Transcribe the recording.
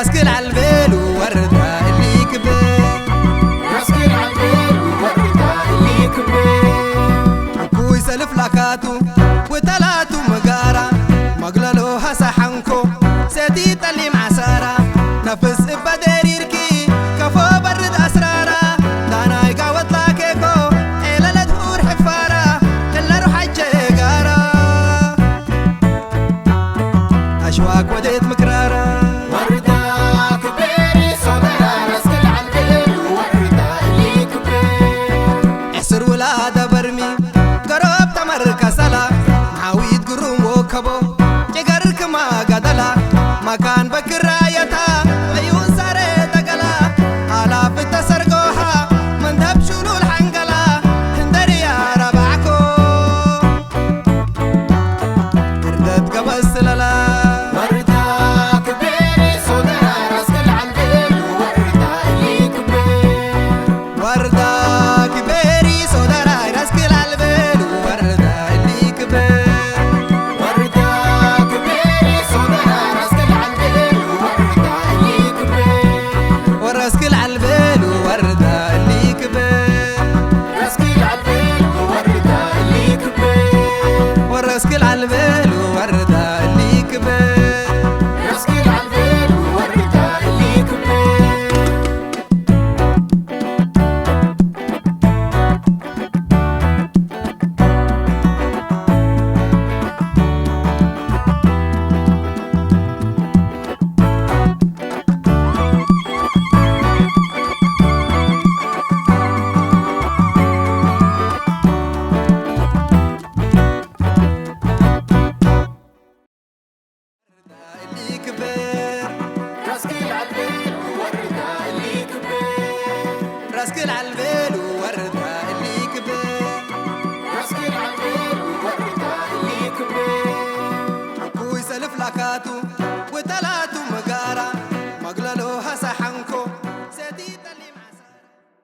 راسكل عالبيل ووردة اللي كبر راسكل عالبيل ووردة اللي كبر أكو يسلف لكاتو وتلاتو مقارا مقللوها سحنكو سيتي تلي معسارة نفس بدريركي كفو برد أسرارة دانا يقاوت لاكيكو إلا لدهور حفارة إلا روح الجيقارة أشواك وديت مكرارة وردة كبيري صدرة راسكل عالبيل ووردة اللي كبر احسر ولادة برمي قرب تمر كسلا معاويد قروم وكبو جقرك ما قدلا مكان بكرايتها عيون ساري تقلا آلاف التسرقوها من دب شلو الحنقلا هندري يا ربعكو كردت قبس للا وردة كبيري صدرة راسكل عالبيل ووردة اللي كبر وردة كبيري صدرة راسكل عالبيل ووردة اللي كبير وردة كبيري صدرة راسكل عالبيل ووردة اللي كبر وراسكل عالبيل ووردة اللي كبير راسكل عالبيل ووردة اللي كبر وراسكل عالبيل ووردة اللي كبير راسكل عالبيل ووردة اللي كبر اللي كبير راسكل عالبيل ووردة اللي كبر راسكل عالبيل ووردة اللي كبير راسكل عالبيل ووردة اللي كبر أكو يسلف لكاتو وتلاتو مقارا مقللوها سحنكو